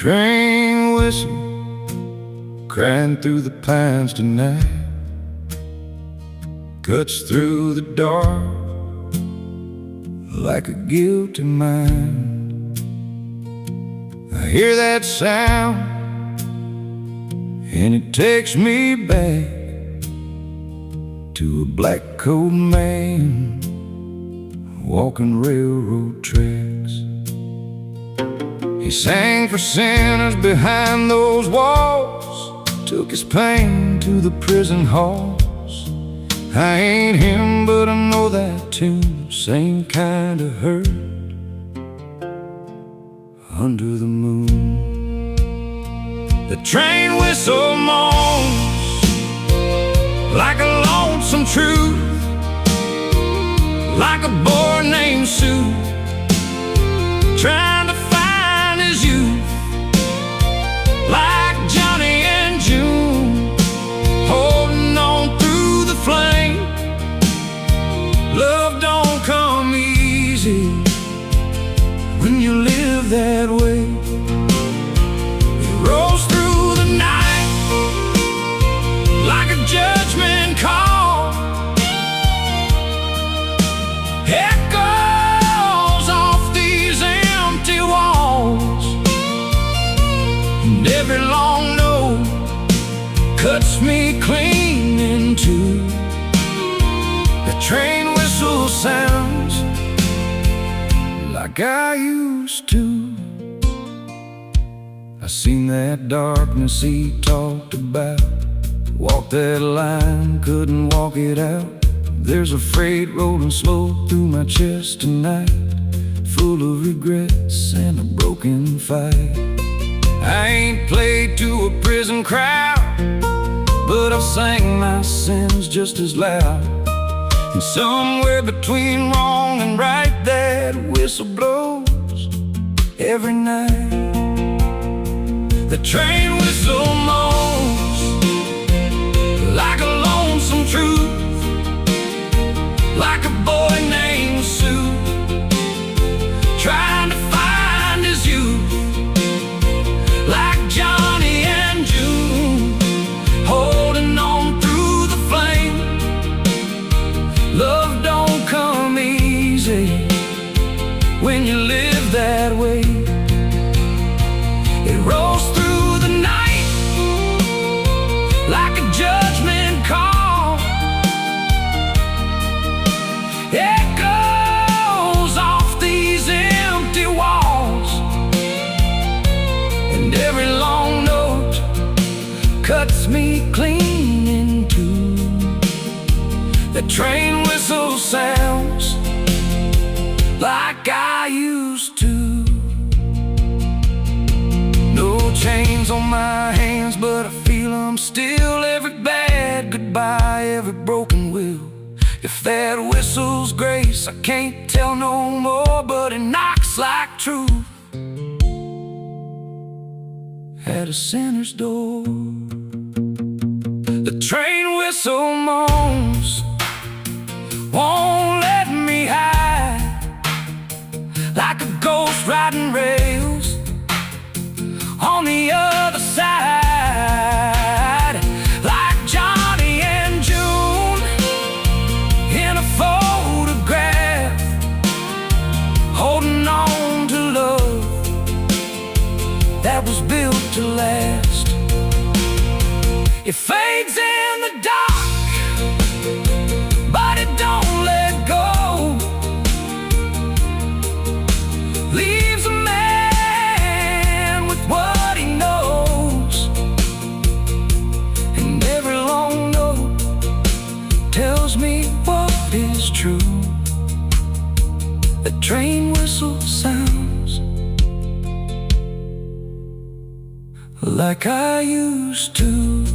Train whistle crying through the pines tonight, cuts through the dark like a guilty mind. I hear that sound and it takes me back to a black coat man walking railroad tracks. He sang for sinners behind those walls, took his pain to the prison halls. I ain't him, but I know that tune, same kind of hurt under the moon. The train whistle moans like a lonesome truth, like a boy named Sue trying to find his youth, like Johnny and June holding on through the flame. Love don't come easy when you live that way. It rolls through the night like a judgment call, echoes off these empty walls, and every long note cuts me clean in two. The train whistle sounds like I used to. I seen that darkness he talked about, walked that line, couldn't walk it out. There's a freight rolling slow through my chest tonight, full of regrets and a broken fight. I ain't played to a prison crowd, but I've sang my sins just as loud. And somewhere between wrong and right, that whistle blows every night. The train whistle moans like a lonesome truth, like a boy named Sue trying to find his youth, like Johnny and June holding on through the flame. Love don't come easy when you live that way. It rolls through the night like a judgment call, echoes off these empty walls, and every long note cuts me clean in two. The train whistle sounds like I used to. No chains on my hands, but I feel them still. Every bad goodbye, every broken will. If that whistle's grace, I can't tell no more, but it knocks like truth at a sinner's door. The train whistle moans, won't let me hide, like a ghost riding rails on the other side, like Johnny and June in a photograph, holding on to love that was built to last. It fades in the dark, but it don't let go. Leaves a man with what he knows, and every long note tells me what is true. The train whistle sounds like I used to.